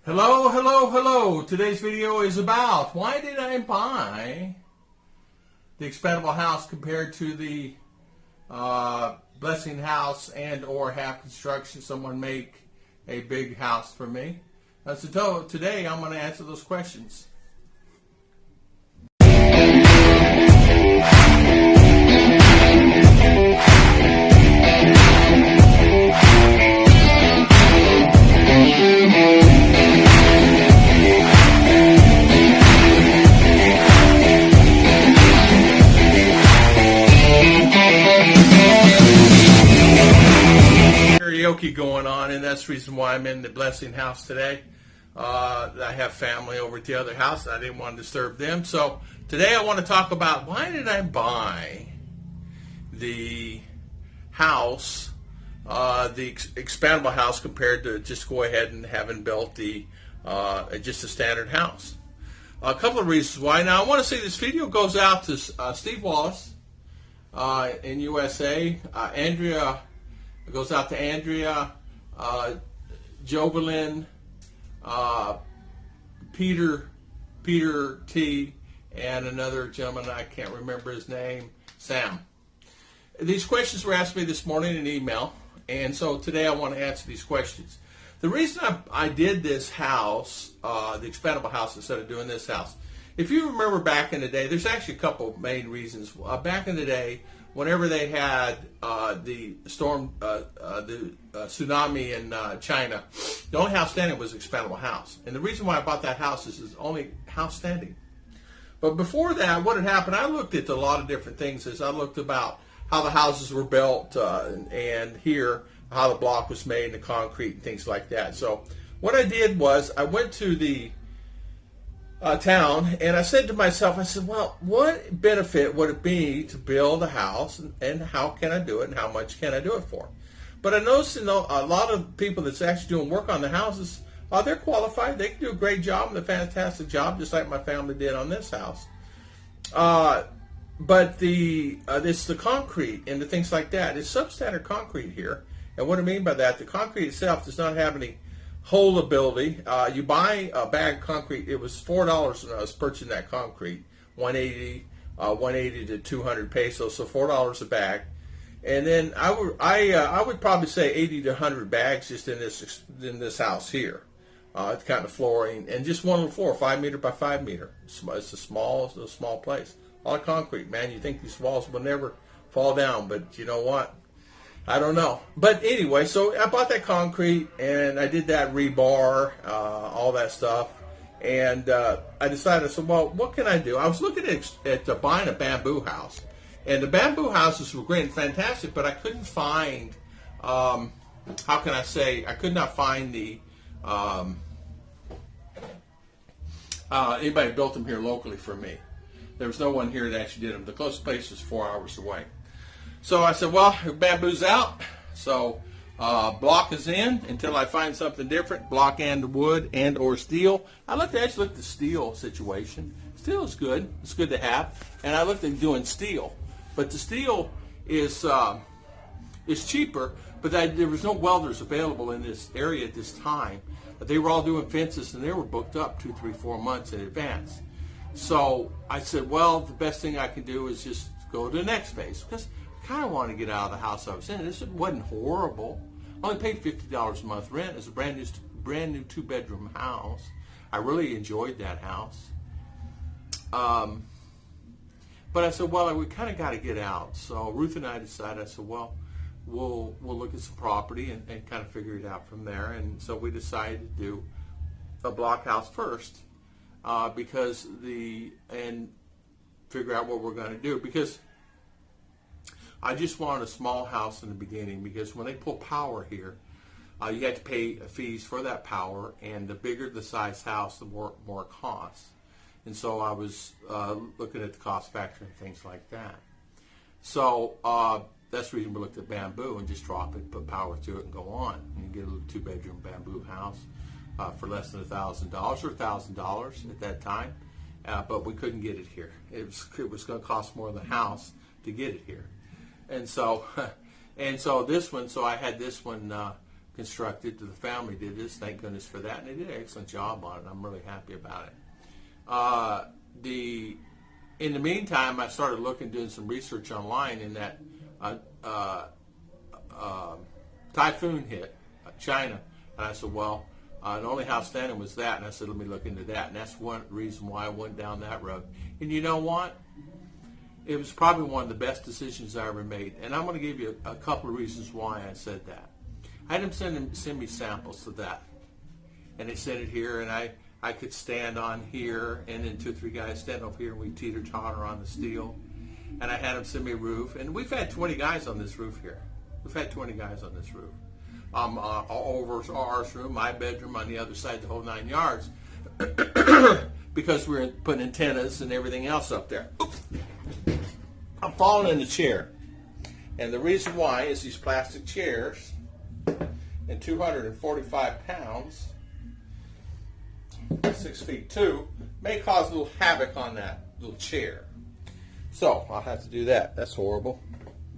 Hello, hello, hello. Today's video is about why did I buy the expandable house compared to the blessing house and or half construction. Someone make a big house for me. So today I'm going to answer those questions. Karaoke going on, and that's the reason why I'm in the blessing house today. I have family over at the other house, and I didn't want to disturb them. So today I want to talk about why did I buy the house, the expandable house, compared to just go ahead and having built the just a standard house. A couple of reasons why. Now I want to say this video goes out to Steve Wallace in USA, Andrea. It goes out to Andrea, Jobelin, Peter T, and another gentleman, I can't remember his name, Sam. These questions were asked me this morning in an email, and so today I want to answer these questions. The reason I did this house, the expandable house, instead of doing this house, if you remember back in the day, there's actually a couple main reasons. Back in the day, whenever they had the storm, the tsunami in China, the only house standing was expandable house. And the reason why I bought that house is it's the only house standing. But before that, what had happened, I looked at a lot of different things. As I looked about how the houses were built and here, how the block was made and the concrete and things like that. So what I did was I went to the town, and I said to myself, I said, well, what benefit would it be to build a house, and how can I do it, and how much can I do it for? But I noticed, a lot of people that's actually doing work on the houses, they're qualified. They can do a great job and a fantastic job, just like my family did on this house. But it's the concrete and the things like that. It's substandard concrete here, and what I mean by that, the concrete itself does not have any hole ability. You buy a bag of concrete. It was $4 when I was purchasing that concrete, 180 to 200 pesos, so $4 a bag. And then I would probably say 80 to 100 bags just in this house here. It's kind of flooring and just one little floor, 5 meter by 5 meter. It's a small place. A lot of concrete, man. You think these walls will never fall down, but you know what? I don't know. But anyway, so I bought that concrete, and I did that rebar, all that stuff. And I decided, so, well, what can I do? I was looking at buying a bamboo house. And the bamboo houses were great and fantastic, but I couldn't find, how can I say, I could not find the, anybody built them here locally for me. There was no one here that actually did them. The closest place was 4 hours away. So I said, well, bamboo's out, so block is in until I find something different, block and wood and or steel. I actually looked at the steel situation. Steel is good. It's good to have. And I looked at doing steel. But the steel is cheaper, but there was no welders available in this area at this time. But they were all doing fences, and they were booked up 2, 3, 4 months in advance. So I said, well, the best thing I can do is just go to the next phase, because I kind of wanted to get out of the house I was in. This wasn't horrible. I only paid $50 a month rent. It's a brand new 2-bedroom house. I really enjoyed that house. But I said, well, we kind of got to get out. So Ruth and I decided, I said, well, we'll look at some property and kind of figure it out from there. And so we decided to do a block house first, and figure out what we're going to do, because I just wanted a small house in the beginning, because when they pull power here, you have to pay fees for that power, and the bigger the size house, the more it costs. And so I was looking at the cost factor and things like that. So that's the reason we looked at bamboo and just drop it, put power to it, and go on. And you get a little 2-bedroom bamboo house for less than $1,000 or $1,000 at that time. But we couldn't get it here. It was going to cost more than the house to get it here. And so this one, so I had this one constructed. The family did this. Thank goodness for that, and they did an excellent job on it. I'm really happy about it. In the meantime, I started doing some research online, in that typhoon hit China, and I said, well, the only house standing was that, and I said, let me look into that, and that's one reason why I went down that road. And you know what? It was probably one of the best decisions I ever made, and I'm going to give you a couple of reasons why I said that. I had them send me samples of that, and they sent it here, and I could stand on here, and then 2 or 3 guys stand over here, and we teeter-totter on the steel. And I had them send me a roof, and we've had 20 guys on this roof here. We've had 20 guys on this roof. Over our room, my bedroom, on the other side, the whole 9 yards, because we're putting antennas and everything else up there. Oops. I'm falling in the chair, and the reason why is these plastic chairs, and 245 pounds, 6'2", may cause a little havoc on that little chair. So I'll have to do that. That's horrible.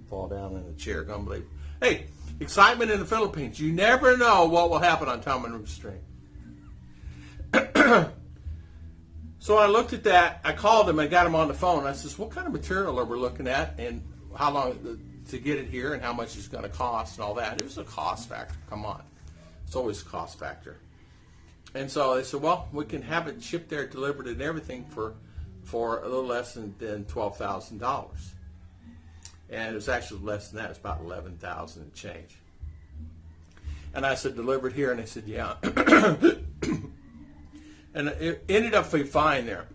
Fall down in the chair. Unbelievable. Hey, excitement in the Philippines. You never know what will happen on Tom and Ruth Stream. So I looked at that. I called them. I got them on the phone. I says, what kind of material are we looking at, and how long to get it here, and how much it's going to cost, and all that. It was a cost factor. Come on. It's always a cost factor. And so they said, well, we can have it shipped there, delivered, and everything for a little less than $12,000. And it was actually less than that. It's about $11,000 and change. And I said, delivered here? And they said, yeah. And it ended up being fine there.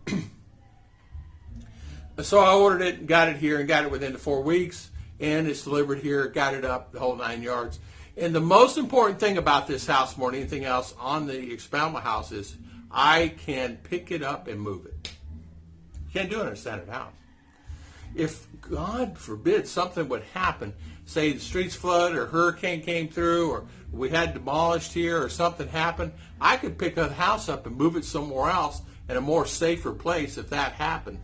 So I ordered it, got it here, and got it within the 4 weeks. And it's delivered here, got it up, the whole 9 yards. And the most important thing about this house, more than anything else, on the Expandable house is I can pick it up and move it. You can't do it in a standard house. If, God forbid, something would happen, say the streets flood or hurricane came through or we had demolished here or something happened, I could pick a house up and move it somewhere else in a more safer place if that happened.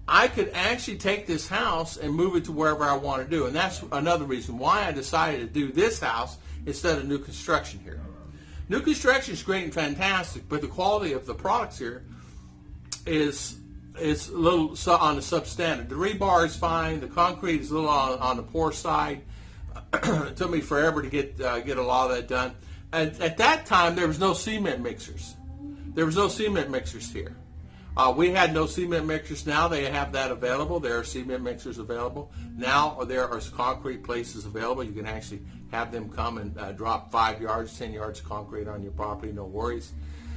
I could actually take this house and move it to wherever I want to do. And that's another reason why I decided to do this house instead of new construction here. New construction is great and fantastic, but the quality of the products here is a little on the substandard. The rebar is fine. The concrete is a little on the poor side. It took me forever to get a lot of that done. And at that time, there was no cement mixers. There was no cement mixers here. We had no cement mixers. Now they have that available. There are cement mixers available. Now there are concrete places available. You can actually have them come and drop 5 yards, 10 yards of concrete on your property, no worries.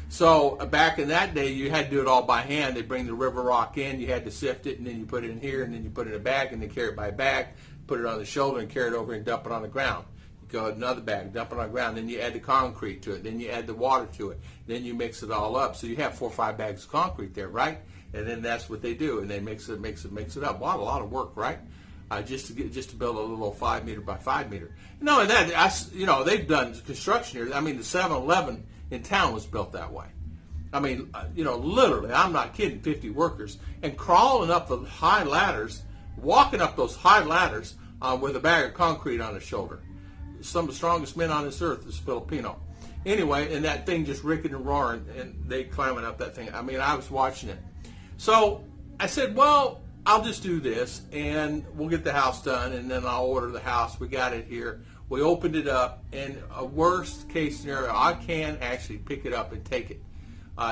So back in that day, you had to do it all by hand. They bring the river rock in. You had to sift it, and then you put it in here, and then you put it in a bag, and they carry it by bag, put it on the shoulder, and carry it over and dump it on the ground. Go another bag, dump it on the ground, then you add the concrete to it, then you add the water to it, then you mix it all up. So you have 4 or 5 bags of concrete there, right? And then that's what they do, and they mix it up. Wow, a lot of work, right? Just to build a little 5 meter by 5 meter. No, and that they've done construction here. I mean, the 7-Eleven in town was built that way. I mean, literally, I'm not kidding. 50 workers and crawling up the high ladders, walking up those high ladders with a bag of concrete on his shoulder. Some of the strongest men on this earth is Filipino. Anyway, and that thing just ricking and roaring, and they climbing up that thing. I mean, I was watching it. So I said, well, I'll just do this, and we'll get the house done, and then I'll order the house. We got it here. We opened it up, and a worst case scenario, I can actually pick it up and take it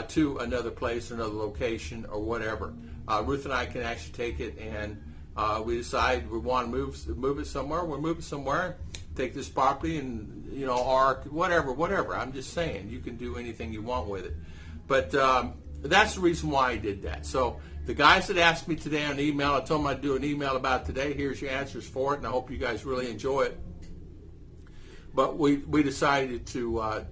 to another place, another location, or whatever. Ruth and I can actually take it, and we decide we want to move it somewhere. We'll move it somewhere. Take this property and, or whatever. I'm just saying, you can do anything you want with it. But that's the reason why I did that. So the guys that asked me today on email, I told them I'd do an email about it today. Here's your answers for it, and I hope you guys really enjoy it. But we decided to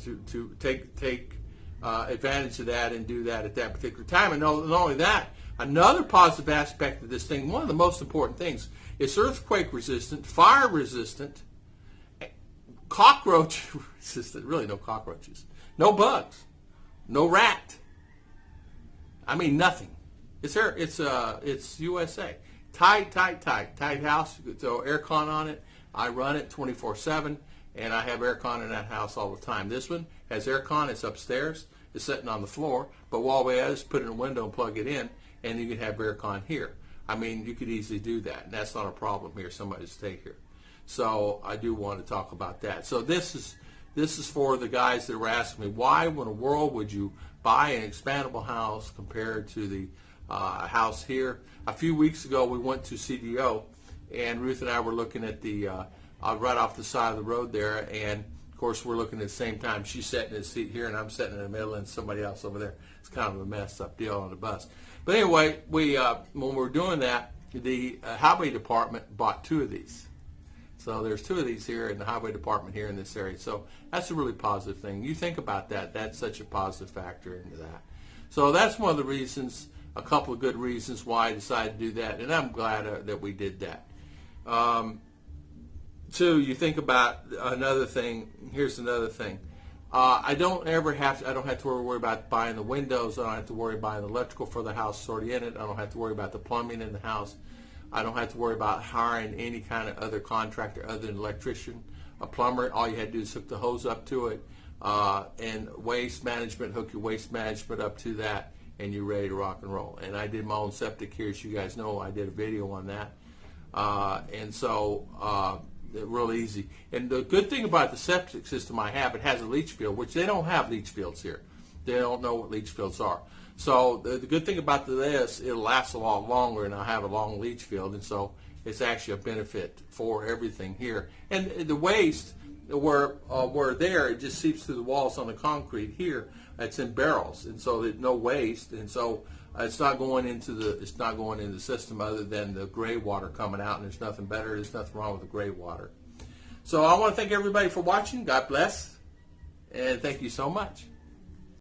take advantage of that and do that at that particular time. And not only that, another positive aspect of this thing, one of the most important things, it's earthquake resistant, fire resistant, cockroach resistant, really no cockroaches, no bugs, no rat. I mean, nothing. It's USA. Tight house. You could throw aircon on it. I run it 24/7, and I have aircon in that house all the time. This one has aircon. It's upstairs. It's sitting on the floor. But all we have is put it in a window and plug it in, and you can have aircon here. I mean, you could easily do that, and that's not a problem here. Somebody to stay here. So I do want to talk about that. So this is for the guys that were asking me, why in the world would you buy an expandable house compared to the house here? A few weeks ago, we went to CDO, and Ruth and I were looking at the right off the side of the road there, and of course we're looking at the same time. She's sitting in the seat here, and I'm sitting in the middle, and somebody else over there. It's kind of a messed up deal on the bus. But anyway, we when we were doing that, the highway department bought 2 of these. So there's 2 of these here in the highway department here in this area. So that's a really positive thing. You think about that. That's such a positive factor into that. So that's one of the reasons, a couple of good reasons why I decided to do that. And I'm glad that we did that. 2, you think about another thing. Here's another thing. I don't have to worry about buying the windows. I don't have to worry about the electrical for the house that's already in it. I don't have to worry about the plumbing in the house. I don't have to worry about hiring any kind of other contractor other than an electrician, a plumber. All you had to do is hook the hose up to it, and waste management, hook your waste management up to that, and you're ready to rock and roll. And I did my own septic here, as you guys know. I did a video on that. And so real easy. And the good thing about the septic system I have, it has a leach field, which they don't have leach fields here. They don't know what leach fields are. So the good thing about this, it'll last a lot longer, and I'll have a long leach field, and so it's actually a benefit for everything here. And the waste, where there, it just seeps through the walls on the concrete. Here, it's in barrels, and so there's no waste, and so it's not going into the system other than the gray water coming out, and there's nothing better. There's nothing wrong with the gray water. So I want to thank everybody for watching. God bless, and thank you so much.